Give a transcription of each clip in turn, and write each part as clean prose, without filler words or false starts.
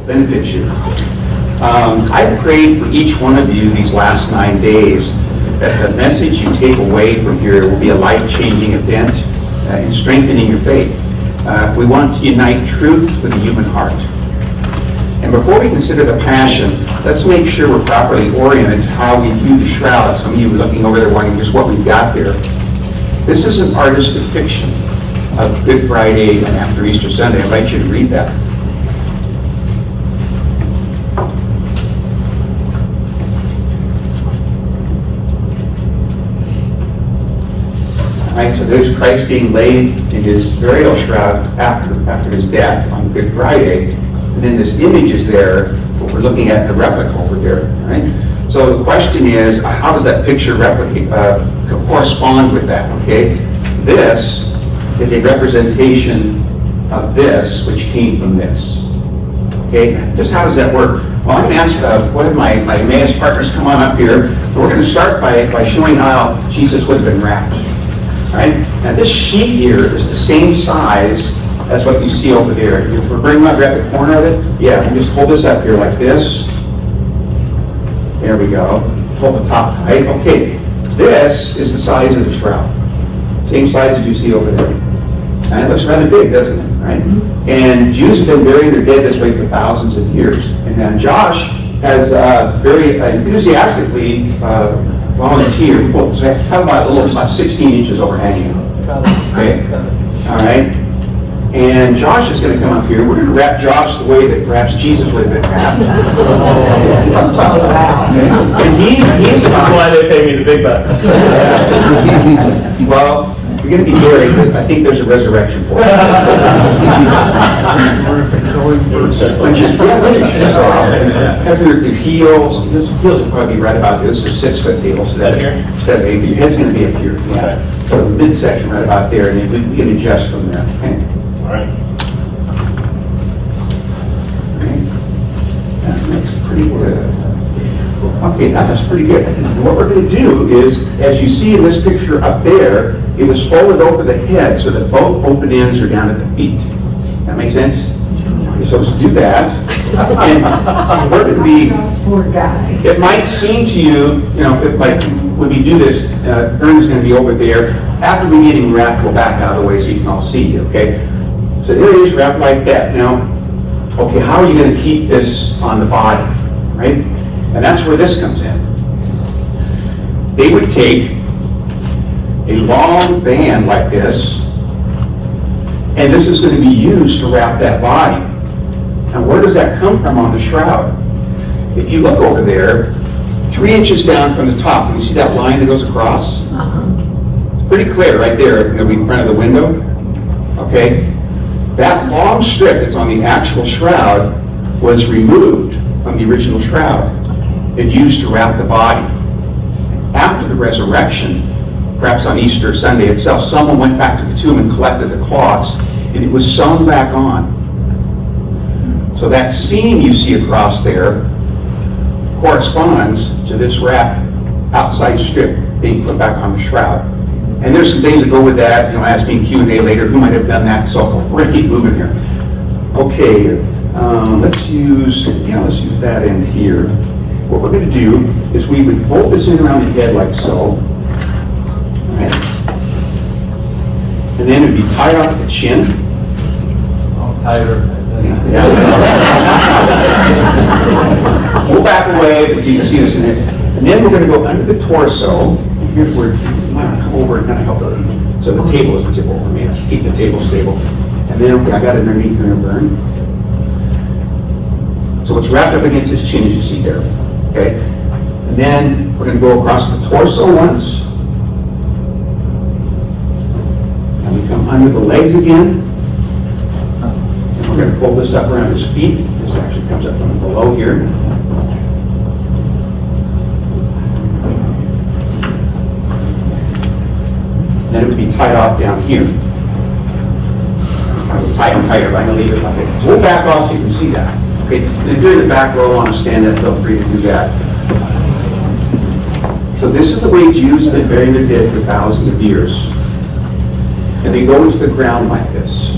benefit you. I've prayed for each one of you these last 9 days that the message you take away from here will be a life-changing event in strengthening your faith. We want to unite truth with the human heart. And before we consider the passion, let's make sure we're properly oriented to how we view the shroud. Some of you are looking over there wondering just what we've got there. This is an artist's depiction of Good Friday and after Easter Sunday. I invite you to read that. All right, so there's Christ being laid in his burial shroud after his death on Good Friday. And then this image is there, what we're looking at, the replica over there, right? So the question is, how does that picture correspond with that, okay? This is a representation of this, which came from this, okay? Just how does that work? Well, I'm going to ask one of my Emmaus partners come on up here. We're going to start by showing how Jesus would have been wrapped, all right? Now this sheet here is the same size as what you see over there. If we're bringing up at the corner of it, yeah, we just hold this up here like this. There we go. Hold the top tight. Okay, this is the size of the shroud. Same size as you see over there. And it looks rather big, doesn't it? Right? And Jews have been burying their dead this way for thousands of years. And Josh has very enthusiastically volunteered. Well, so how about a little, about 16 inches overhanging? Okay. All right. And Josh is going to come up here. We're going to wrap Josh the way that perhaps Jesus would have been wrapped. And this is why they pay me the big bucks. Well, you're going to be buried, but I think there's a resurrection for you. Have your heels. This heels will probably be right about this. This is 6-foot table, so that instead of 8, but your head's going to be up here. Yeah. So midsection right about there, and then we can adjust from there. Okay. All right. That's pretty good. Okay, that's pretty good. And what we're going to do is, as you see in this picture up there, it was folded over the head so that both open ends are down at the feet. That makes sense? Okay, so let's do that. And we're going to be, Poor guy. it might seem to you, like when we do this, Ern's going to be over there. After we get him wrapped, we'll back out of the way so you can all see you, okay? So there he is wrapped like that. Now, okay, how are you going to keep this on the body, right? And that's where this comes in. They would take a long band like this, and this is going to be used to wrap that body. Now, where does that come from on the shroud? If you look over there, 3 inches down from the top, you see that line that goes across? It's pretty clear right there, in front of the window. Okay? That long strip that's on the actual shroud was removed from the original shroud and used to wrap the body. After the resurrection, perhaps on Easter Sunday itself, someone went back to the tomb and collected the cloths, and it was sewn back on. So that seam you see across there corresponds to this wrap outside strip being put back on the shroud. And there's some things that go with that. Ask me in Q&A later who might have done that. So we're going to keep moving here. Okay, let's use that end here. What we're going to do is we would fold this in around the head like so. Right. And then it would be tied off the chin. Tighter. Pull back away so you can see this in it. And then we're going to go under the torso. Here's where you might come over and kind of help the, so the table doesn't tip over me. Keep the table stable. And then, okay, I got it underneath there, burn. So it's wrapped up against his chin, as you see there. Okay? And then we're going to go across the torso once. And we come under the legs again. And we're going to fold this up around his feet. This actually comes up from below here. Then it would be tied off down here. I would tie them tighter, but I'm going to leave it like that. So we'll back off so you can see that. Okay, and if you're in the back row, want to stand up, feel free to do that. So this is the way Jews have been burying their dead for thousands of years. And they go into the ground like this.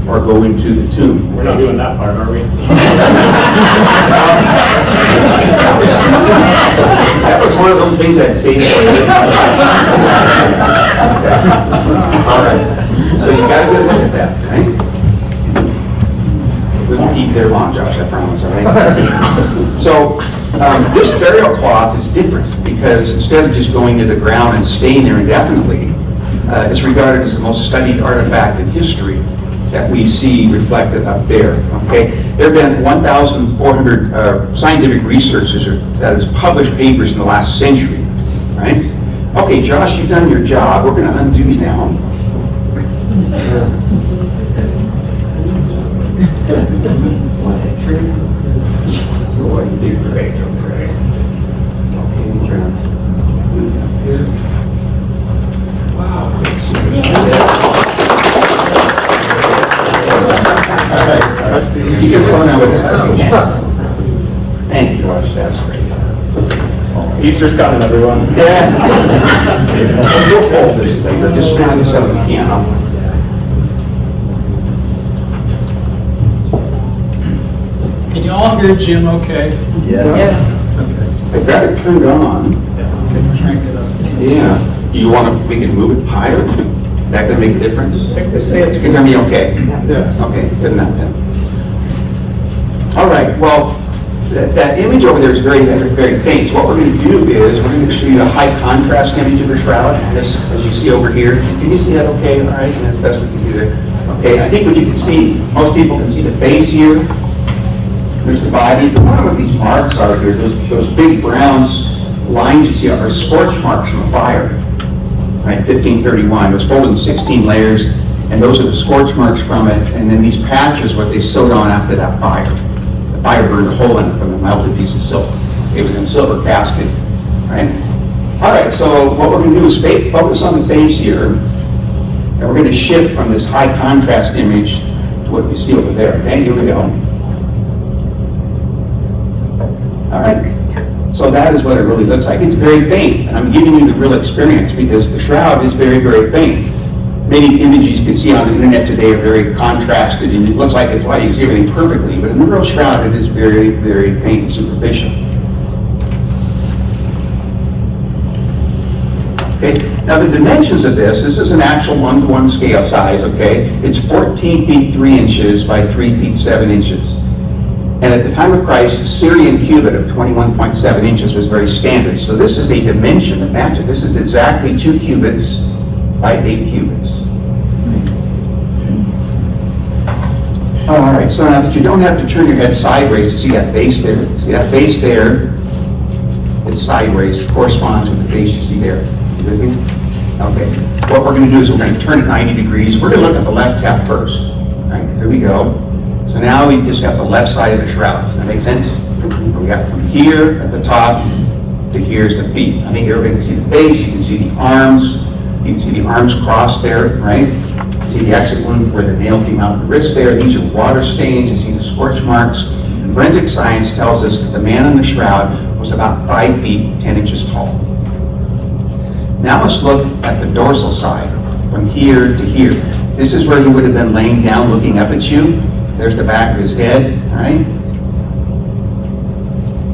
or go into the tomb. We're not doing that part, are we? That was one of those things I'd say for you. All right, so you got a good look at that, right? We won't keep there long, Josh, I promise, all right? So this burial cloth is different because instead of just going to the ground and staying there indefinitely, it's regarded as the most studied artifact in history that we see reflected up there, okay? There have been 1,400 scientific researchers that has published papers in the last century, right? Okay, Josh, you've done your job. We're going to undo you now. Boy, you did great, okay. Okay, we're going to move up here. Wow. All right. You can phone out with this. Thank you, Josh. That's great. Easter's coming, everyone. Yeah. You'll hold this thing. Just round this up again. Can you all hear Jim okay? Yes. I've got it turned on. Okay, crank it up. Yeah. You want to, we can move it higher? That gonna make a difference? They say it's It's gonna be okay? Yes. Okay, good enough then. All right, well, that image over there is very, very faint. So what we're going to do is we're going to show you a high contrast image of the shroud. This, as you see over here. Can you see that okay? All right, that's the best we can do there. Okay, I think what you can see, most people can see the face here. There's the body. The bottom of these marks are here, those big brown lines you see are scorch marks from a fire. Right, 1531. It was folded in 16 layers, and those are the scorch marks from it. And then these patches, what they sewed on after that fire. The fire burned a hole in it from the melted piece of silver. It was in a silver casket, right? All right, so what we're going to do is focus on the face here, and we're going to shift from this high contrast image to what you see over there. Okay, here we go. All right. So that is what it really looks like. It's very faint, and I'm giving you the real experience because the shroud is very, very faint. Many images you can see on the internet today are very contrasted, and it looks like it's why you can see everything perfectly, but in the real shroud, it is very, very faint and superficial. Okay, now the dimensions of this is an actual 1-to-1 scale size, okay? It's 14 feet 3 inches by 3 feet 7 inches. And at the time of Christ, the Syrian cubit of 21.7 inches was very standard. So this is a dimension that matches. This is exactly 2 cubits by 8 cubits. All right, so now that you don't have to turn your head sideways to see that base there. See that base there? It's sideways. It corresponds with the base you see there. You with me? Okay. What we're going to do is we're going to turn it 90 degrees. We're going to look at the left half first. All right, here we go. So now we've just got the left side of the shroud. Does that make sense? We got from here at the top to here's the feet. I think everybody can see the base. You can see the arms. You can see the arms crossed there, right? See the exit wound where the nail came out of the wrist there. These are water stains. You see the scorch marks. And forensic science tells us that the man in the shroud was about 5 feet 10 inches tall. Now let's look at the dorsal side from here to here. This is where he would have been laying down looking up at you. There's the back of his head, right?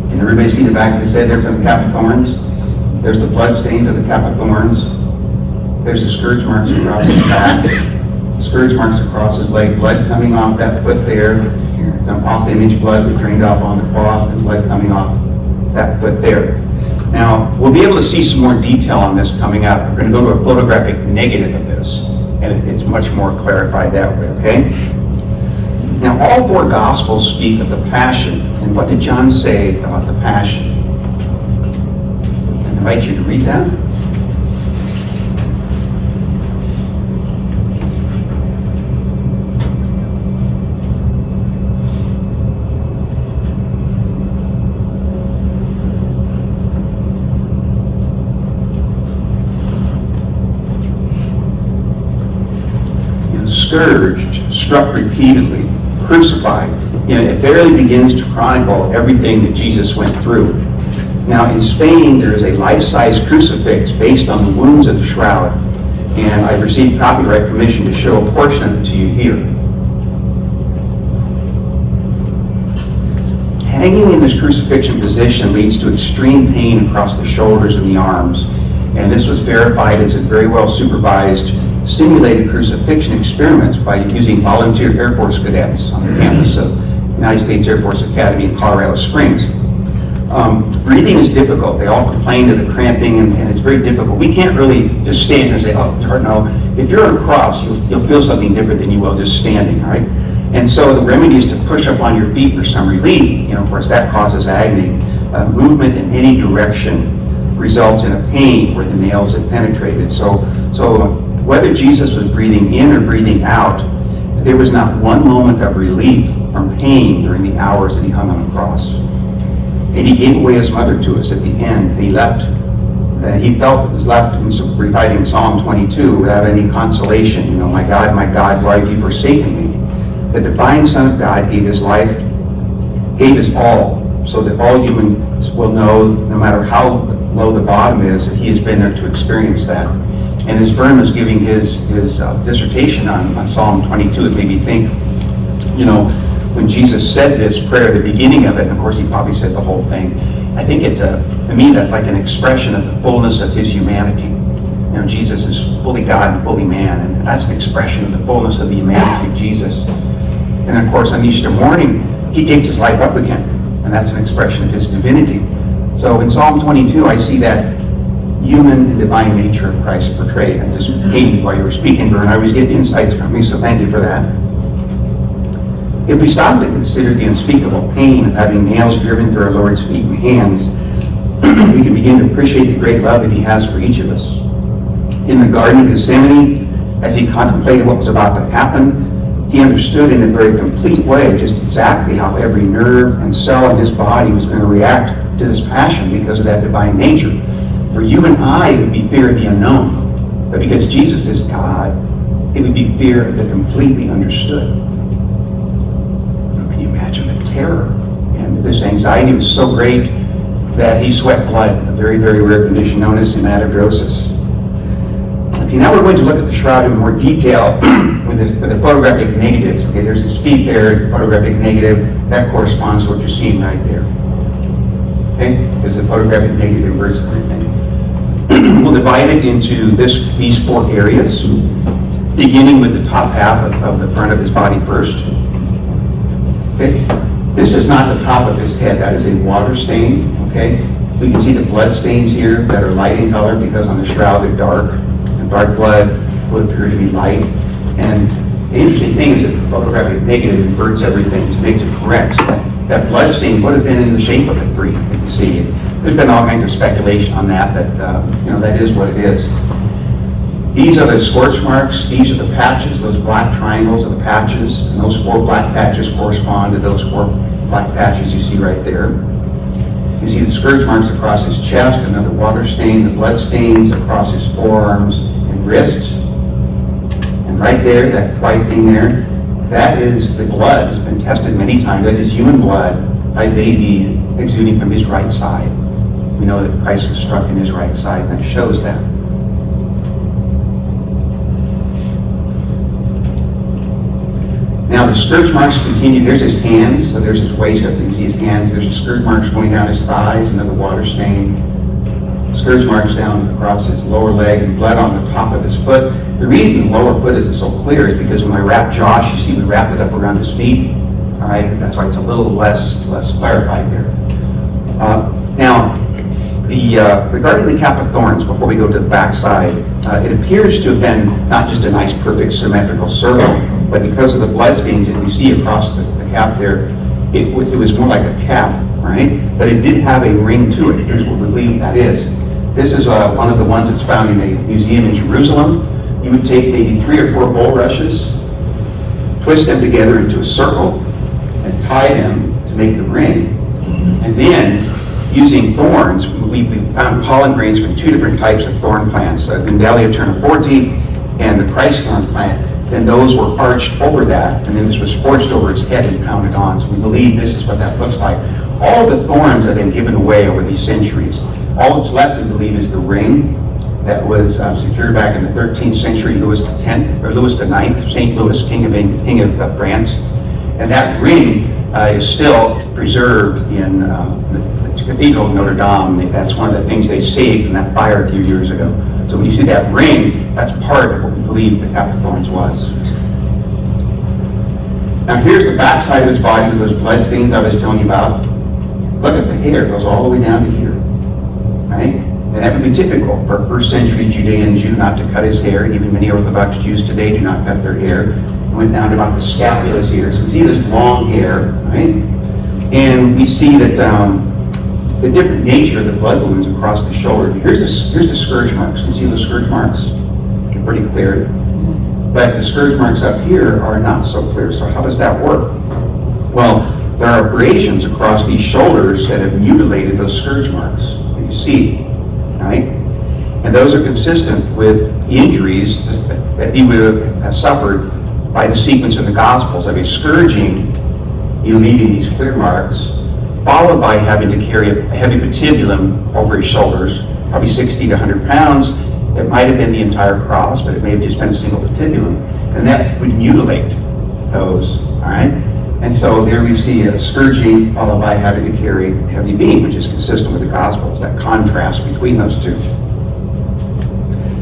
Can everybody see the back of his head there from the cap of thorns? There's the blood stains of the cap of thorns. There's the scourge marks across his back. Scourge marks across his leg. Blood coming off that foot there. Some off-image blood that drained off on the cloth and blood coming off that foot there. Now, we'll be able to see some more detail on this coming up. We're going to go to a photographic negative of this, and it's much more clarified that way, okay? Now, all 4 Gospels speak of the Passion, and what did John say about the Passion? I invite you to read that. Scourged, struck repeatedly, crucified. It barely begins to chronicle everything that Jesus went through. Now in Spain, there is a life-size crucifix based on the wounds of the shroud, and I've received copyright permission to show a portion of it to you here. hanging in this crucifixion position leads to extreme pain across the shoulders and the arms. And this was verified as a very well supervised simulated crucifixion experiments by using volunteer Air Force cadets on the campus of United States Air Force Academy in Colorado Springs. Breathing is difficult. They all complain of the cramping, and it's very difficult. We can't really just stand here and say, oh, it's hard. No, if you're on a cross, you'll feel something different than you will just standing, right? And so the remedy is to push up on your feet for some relief. Of course, that causes agony. Movement in any direction results in a pain where the nails have penetrated. So whether Jesus was breathing in or breathing out, there was not one moment of relief from pain during the hours that he hung on the cross. And he gave away his mother to us at the end. He left. He felt was left, reciting Psalm 22, without any consolation. My God, why have you forsaken me? The divine Son of God gave his life, gave his all, so that all humans will know, no matter how low the bottom is, that he has been there to experience that. And as Vern was giving his dissertation on Psalm 22, it made me think, when Jesus said this prayer at the beginning of it, and of course he probably said the whole thing, I think to me that's like an expression of the fullness of his humanity. Jesus is fully God and fully man, and that's an expression of the fullness of the humanity of Jesus. And of course on Easter morning, he takes his life up again, and that's an expression of his divinity. So in Psalm 22, I see that human and divine nature of Christ portrayed. I just came while you were speaking, Vern. I was getting insights from you, so thank you for that. If we stop to consider the unspeakable pain of having nails driven through our Lord's feet and hands, we can begin to appreciate the great love that he has for each of us. In the Garden of Gethsemane, as he contemplated what was about to happen, he understood in a very complete way just exactly how every nerve and cell in his body was going to react to this passion because of that divine nature. For you and I, it would be fear of the unknown. But because Jesus is God, it would be fear of the completely understood. Can you imagine the terror? And this anxiety was so great that he sweat blood, a very, very rare condition known as hematidrosis. Okay, now we're going to look at the shroud in more detail with the photographic negatives. Okay, there's his feet there, photographic negative. That corresponds to what you're seeing right there. Okay, there's the photographic negative versus everything. We'll divide it into these four areas, beginning with the top half of the front of his body first. Okay, this is not the top of his head. That is a water stain. Okay, we can see the blood stains here that are light in color because on the shroud they're dark. And dark blood will appear to be light. And the interesting thing is that the photographic negative inverts everything to make it correct. So that blood stain would have been in the shape of a 3. You can see it. There's been all kinds of speculation on that, but that is what it is. These are the scorch marks. These are the patches. Those black triangles are the patches, and those 4 black patches correspond to those 4 black patches you see right there. You see the scourge marks across his chest, another water stain, the blood stains across his forearms and wrists. And right there, that white thing there, that is the blood. It's been tested many times. That is human blood by baby exuding from his right side. We know that Christ was struck in his right side, and that shows that. Now the scourge marks continue. There's his hands, so there's his waist up there. You see his hands. There's the scourge marks going down his thighs, another water stain. Scourge marks down across his lower leg, and blood on the top of his foot. The reason the lower foot isn't so clear is because when I wrap Josh, you see we wrapped it up around his feet. All right, that's why it's a little less clarified there. Now, regarding the cap of thorns, before we go to the back side, it appears to have been not just a nice, perfect, symmetrical circle, but because of the bloodstains that we see across the cap there, it was more like a cap, right? But it did have a ring to it. Here's what we believe that is. This is one of the ones that's found in a museum in Jerusalem. You would take maybe 3 or 4 bulrushes, twist them together into a circle, and tie them to make the ring. And then, using thorns, we found pollen grains from 2 different types of thorn plants, Gundelia terniforti and the Christ thorn plant. Then those were arched over that, and then this was forged over his head and pounded on. So we believe this is what that looks like. All the thorns have been given away over these centuries. All that's left, we believe, is the ring that was secured back in the 13th century. Louis IX, St. Louis, King of France. And that ring is still preserved in the Cathedral of Notre Dame. That's one of the things they saved from that fire a few years ago. So when you see that ring, that's part of what we believe the cap of thorns was. Now here's the backside of his body with those blood stains I was telling you about. Look at the hair, it goes all the way down to here, right? And that would be typical for a first century Judean Jew not to cut his hair. Even many Orthodox Jews today do not cut their hair. It went down to about the scapulas here. So we see this long hair, right? And we see that the different nature of the blood wounds across the shoulder. Here's the scourge marks. You see those scourge marks? They're pretty clear. But the scourge marks up here are not so clear. So how does that work? Well, there are abrasions across these shoulders that have mutilated those scourge marks that you see, right? And those are consistent with injuries that he would have suffered by the sequence of the Gospels of a scourging, leaving these clear marks, followed by having to carry a heavy patibulum over his shoulders, probably 60 to 100 pounds. It might have been the entire cross, but it may have just been a single patibulum. And that would mutilate those, all right? And so there we see a scourging followed by having to carry a heavy beam, which is consistent with the Gospels, that contrast between those two.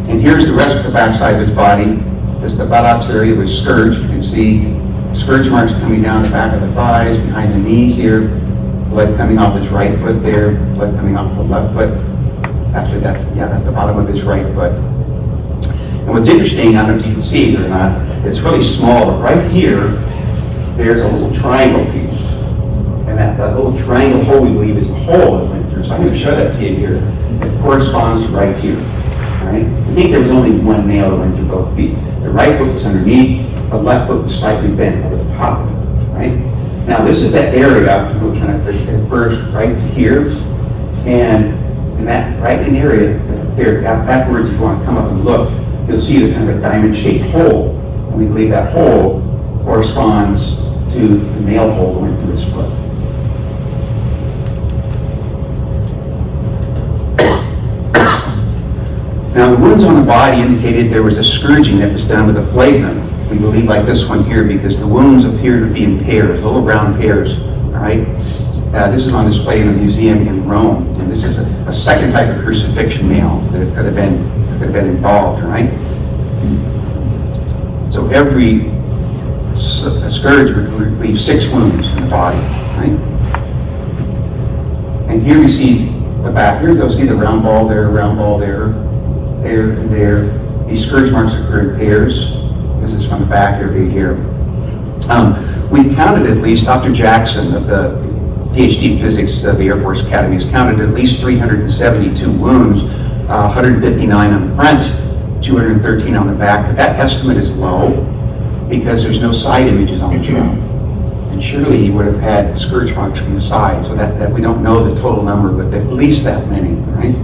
And here's the rest of the backside of his body. This the buttocks area was scourged. You can see scourge marks coming down the back of the thighs, behind the knees here, blood coming off his right foot there, blood coming off the left foot. Actually, that's the bottom of his right foot. And what's interesting, I don't know if you can see it or not, it's really small, but right here, there's a little triangle piece. And that little triangle hole, we believe, is the hole that went through. So I'm going to show that to you here. It corresponds to right here. Right? I think there was only one nail that went through both feet. The right foot was underneath, the left foot was slightly bent over the top of it, right? Now this is that area, we'll kind of at first right to here, and in that right in area there, afterwards if you want to come up and look, you'll see there's kind of a diamond-shaped hole, and we believe that hole corresponds to the nail hole that went through his foot. Now the wounds on the body indicated there was a scourging that was done with a flagrum. We believe like this one here because the wounds appear to be in pairs, little round pairs, all right? This is on display in a museum in Rome, and this is a second type of crucifixion nail that could have been involved, right? So every scourge would leave 6 wounds in the body, right? And here we see the back. Here you'll see the round ball there, there and there. These scourge marks occur in pairs. This is from the back area here. We've counted at least, Dr. Jackson of the PhD in physics of the Air Force Academy has counted at least 372 wounds, 159 on the front, 213 on the back, but that estimate is low because there's no side images on the job. And surely he would have had scourge marks from the side, so that we don't know the total number, but at least that many, right?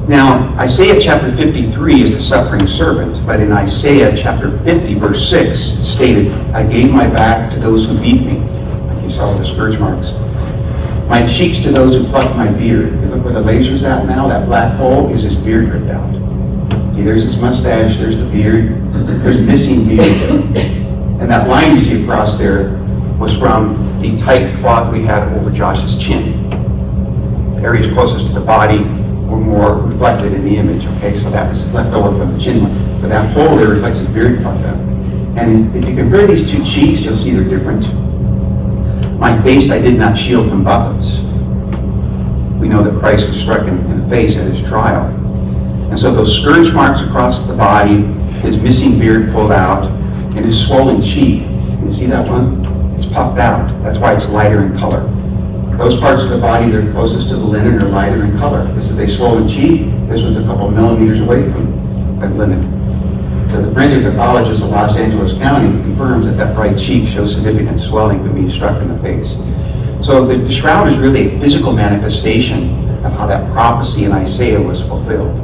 Now, Isaiah chapter 53 is the suffering servant, but in Isaiah chapter 50, verse 6, it's stated, I gave my back to those who beat me, like you saw with the scourge marks. My cheeks to those who plucked my beard. You look where the laser's at now, that black hole is his beard ripped out. See, there's his mustache, there's the beard, there's missing beard. And that line you see across there was from the tight cloth we had over Josh's chin. The areas closest to the body were more reflected in the image, okay? So that was left over from the chin line. But that hole there reflects his beard plucked out. And if you compare these two cheeks, you'll see they're different. My face I did not shield from buffets. We know that Christ was struck in the face at his trial. And so those scourge marks across the body, his missing beard pulled out, and his swollen cheek, you see that one? It's puffed out. That's why it's lighter in color. Those parts of the body that are closest to the linen are lighter in color. This is a swollen cheek. This one's a couple of millimeters away from that linen. So the forensic pathologist of Los Angeles County confirms that right cheek shows significant swelling from being struck in the face. So the shroud is really a physical manifestation of how that prophecy in Isaiah was fulfilled.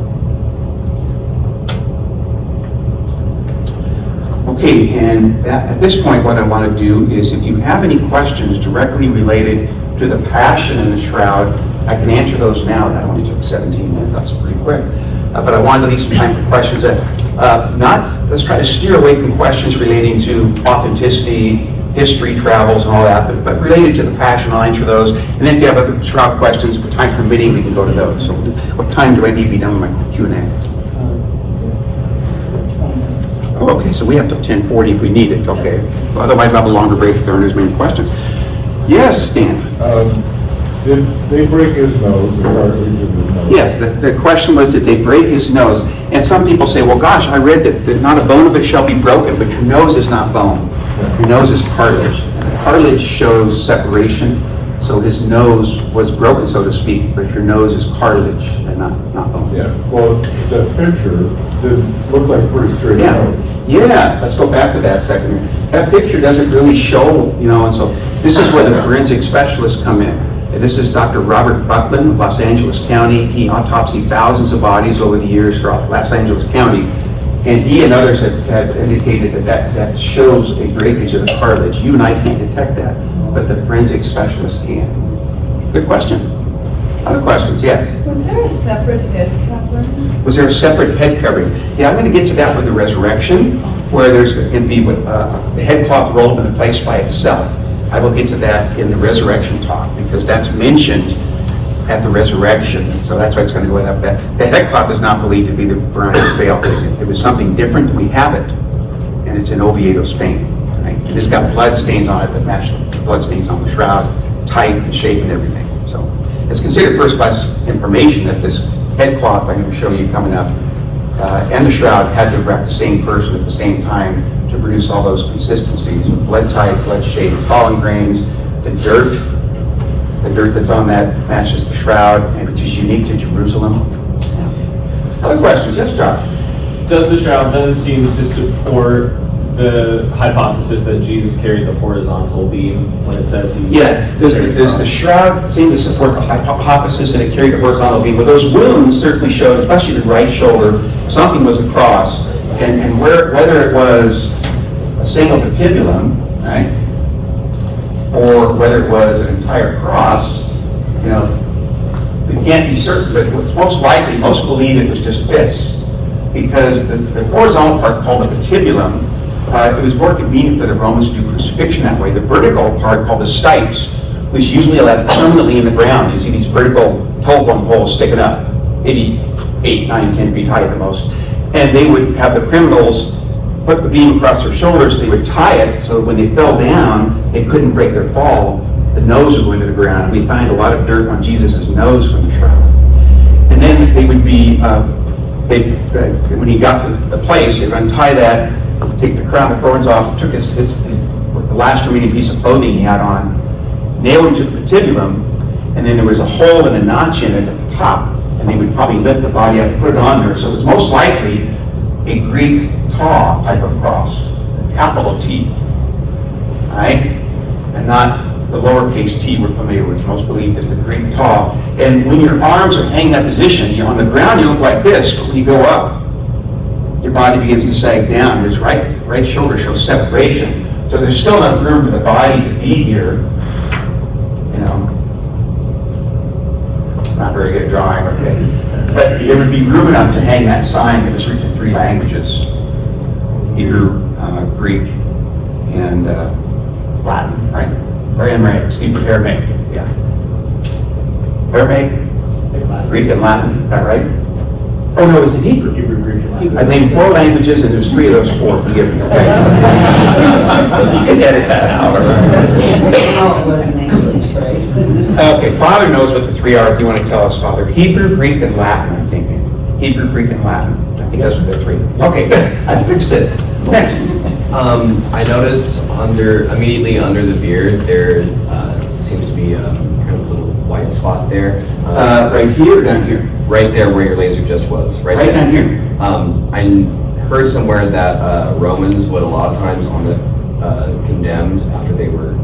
Okay, and at this point what I want to do is if you have any questions directly related to the passion in the shroud, I can answer those now. That only took 17 minutes, that's pretty quick. But I wanted to leave some time for questions. Let's try to steer away from questions relating to authenticity, history, travels, and all that, but related to the Passion lines for those. And then if you have other Shroud questions, for time permitting, we can go to those. So what time do I need to be done with my Q&A? Oh, okay, so we have till 10:40 if we need it, okay. Otherwise, we'll have a longer break if there aren't as many questions. Yes, Stan? Did they break his nose, the cartilage of his nose? Yes, the question was, did they break his nose? And some people say, well, gosh, I read that not a bone of it shall be broken, but your nose is not bone. Your nose is cartilage. And the cartilage shows separation, so his nose was broken, so to speak, but your nose is cartilage and not bone. Yeah, well, that picture did look like a pretty straight Yeah, nose. yeah, let's go back to that a second. That picture doesn't really show, and so this is where the forensic specialists come in. This is Dr. Robert Buckland of Los Angeles County. He autopsied thousands of bodies over the years throughout Los Angeles County. And he and others have indicated that shows a breakage of the cartilage. You and I can't detect that, but the forensic specialist can. Good question. Other questions? Yes? Was there a separate head covering? Was there a separate head covering? Yeah, I'm going to get to that with the resurrection, where there's going to be the head cloth rolled into place by itself. I will get to that in the resurrection talk, because that's mentioned at the resurrection. So that's why it's going to go up that. The head cloth is not believed to be the Veronica veil. It was something different. We have it, and it's in Oviedo, Spain. Right? It's got blood stains on it that match the blood stains on the shroud, type and shape and everything. So it's considered first-class information that this head cloth I'm going to show you coming up and the shroud had to wrap the same person at the same time to produce all those consistencies: blood type, blood shape, pollen grains, the dirt that's on that matches the shroud, and which is unique to Jerusalem. Other questions? Yes, Josh? Does the shroud then seem to support the hypothesis that Jesus carried the horizontal beam when it says he... Yeah. Does the shroud seem to support the hypothesis that it carried the horizontal beam? Well, those wounds certainly showed, especially the right shoulder, something was across, and whether it was a single patibulum, right, or whether it was an entire cross, we can't be certain, but what's most likely, most believe it was just this, because the horizontal part called the patibulum, it was more convenient for the Romans to do crucifixion that way. The vertical part called the stipes was usually left permanently in the ground. You see these vertical telephone poles sticking up, maybe 8, 9, 10 feet high at the most, and they would have the criminals put the beam across their shoulders. They would tie it so that when they fell down, they couldn't break their fall. The nose would go into the ground. We find a lot of dirt on Jesus' nose from the shroud. And then they would be, when he got to the place, they'd untie that, take the crown of thorns off, took the last remaining piece of clothing he had on, nailed him to the patibulum, and then there was a hole and a notch in it at the top, and they would probably lift the body up and put it on there. So it was most likely a Greek taw type of cross, capital T, right? And not the lowercase t we're familiar with. Most believe that the Greek taw. And when your arms are hanging that position, you're on the ground, you look like this, but when you go up, your body begins to sag down. His right shoulder shows separation. So there's still enough room for the body to be here. Not very good drawing, okay. But there would be room enough to hang that sign that was written in 3 languages: Hebrew, Greek, and Latin, right? Or Aramaic, yeah. Aramaic, Greek, and Latin, is that right? Oh no, it's in Hebrew. Hebrew, Greek, and Latin. I named 4 languages, and there's 3 of those 4. Forgive me, okay? You can edit that out, all right? Oh, it wasn't English, right? Okay, Father knows what the 3 are. If you want to tell us, Father. Hebrew, Greek, and Latin, I'm thinking. Hebrew, Greek, and Latin. I think those are the 3. Okay, good. I fixed it. Next. I notice immediately under the beard, there seems to be a kind of little white spot there. Right here or down here? Right there where your laser just was. Right there. down here. I heard somewhere that Romans would a lot of times on the condemned after they were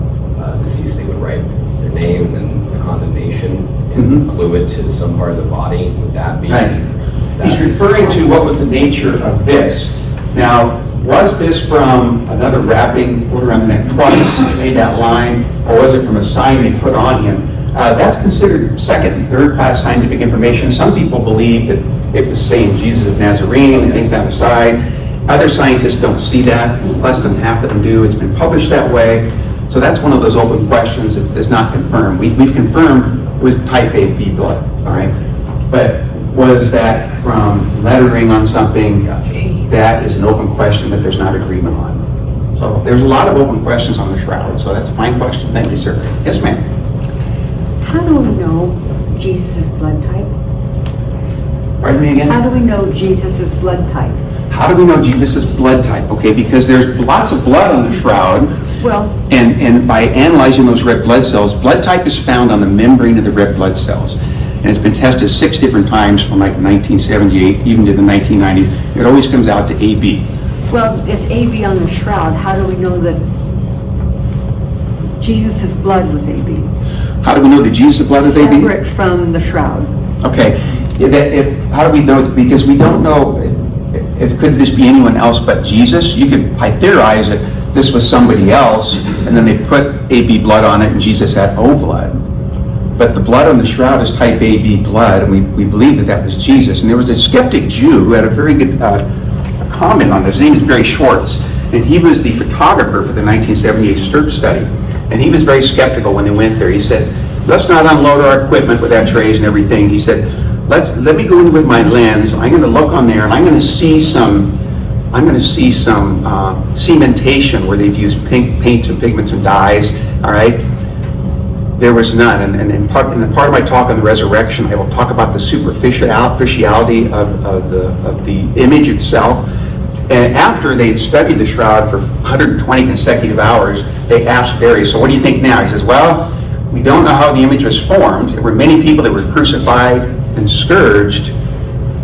deceased, they would write their name and the condemnation and glue it to some part of the body. Would that be? Right. He's referring to what was the nature of this. Now, was this from another wrapping put around the neck twice that made that line, or was it from a sign they put on him? That's considered second and third class scientific information. Some people believe that it was saying Jesus of Nazarene and things down the side. Other scientists don't see that. Less than half of them do. It's been published that way. So that's one of those open questions that's not confirmed. We've confirmed it was type AB blood, all right? But was that from lettering on something? That is an open question that there's not agreement on. So there's a lot of open questions on the shroud, so that's a fine question. Thank you, sir. Yes, ma'am? How do we know Jesus' blood type? Pardon me again? How do we know Jesus' blood type? How do we know Jesus' blood type? Okay, because there's lots of blood on the shroud, Well, and by analyzing those red blood cells, blood type is found on the membrane of the red blood cells. And it's been tested 6 different times from like 1978 even to the 1990s. It always comes out to AB. well, it's AB on the shroud. How do we know that Jesus' blood was AB? How do we know that Jesus' blood is AB? Separate from the shroud. Okay, how do we know? Because we don't know if could this be anyone else but Jesus. You could theorize that this was somebody else, and then they put AB blood on it, and Jesus had O blood. But the blood on the shroud is type AB blood, and we believe that that was Jesus. And there was a skeptic Jew who had a very good comment on this. His name is Barry Schwartz, and he was the photographer for the 1978 Sturp study. And he was very skeptical when they went there. He said, let's not unload our equipment with X-rays and everything. He said, let me go in with my lens. I'm going to look on there, and I'm going to see some cementation where they've used paints and pigments and dyes. All right. There was none, and in part of my talk on the resurrection, I will talk about the superficiality of the image itself. And after they had studied the shroud for 120 consecutive hours, they asked Barry, so what do you think now? He says, well, we don't know how the image was formed. There were many people that were crucified and scourged,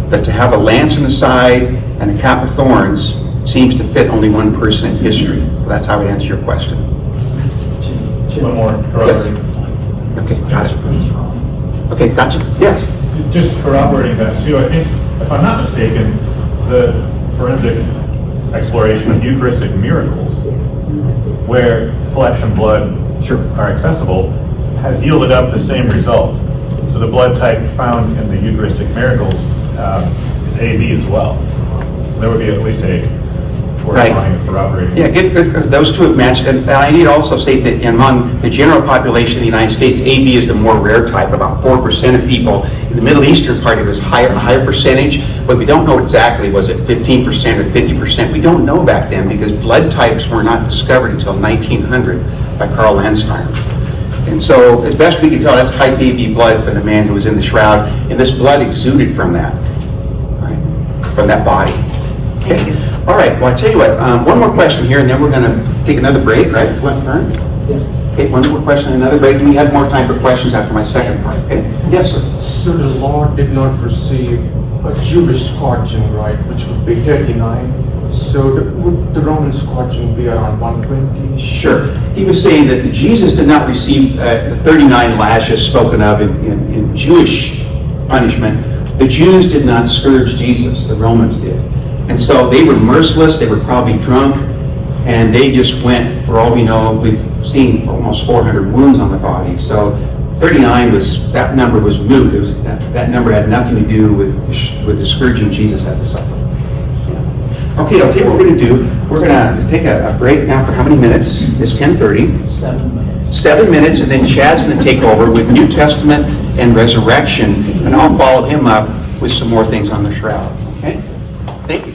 but to have a lance in the side and a cap of thorns seems to fit only one person in history. So that's how I answer your question. One more corroborating. Okay, got it. Okay, gotcha. Yes. Just corroborating that too, I think, if I'm not mistaken, the forensic exploration of Eucharistic miracles, where flesh and blood are accessible, has yielded up the same result. So the blood type found in the Eucharistic miracles is AB as well. So there would be at least a corresponding corroborating. Yeah, good. Those two have matched. And I need to also state that among the general population of the United States, AB is the more rare type. About 4% of people. In the Middle Eastern part, it was a higher percentage, but we don't know exactly. Was it 15% or 50%? We don't know back then because blood types were not discovered until 1900 by Carl Landsteiner. And so, as best we can tell, that's type AB blood for the man who was in the shroud, and this blood exuded from that, right? From that body. Okay. Thank you. All right, well, I tell you what, one more question here, and then we're going to take another break, right? What, Vern? Yeah. Okay, one more question, another break, and we have more time for questions after my second part, okay? Yes, sir? So the Lord did not receive a Jewish scourging, right, which would be 39. So would the Roman scourging be around 120? Sure. He was saying that Jesus did not receive the 39 lashes spoken of in Jewish punishment. The Jews did not scourge Jesus, the Romans did. And so they were merciless, they were probably drunk, and they just went, for all we know, we've seen almost 400 wounds on the body. So 39 that number was moot. It was, that number had nothing to do with the scourging Jesus had to suffer. Yeah. Okay, I'll tell you what we're going to do. We're going to take a break now for how many minutes? It's 10:30. 7 minutes. 7 minutes, and then Chad's going to take over with New Testament and resurrection, and I'll follow him up with some more things on the shroud. Okay? Thank you.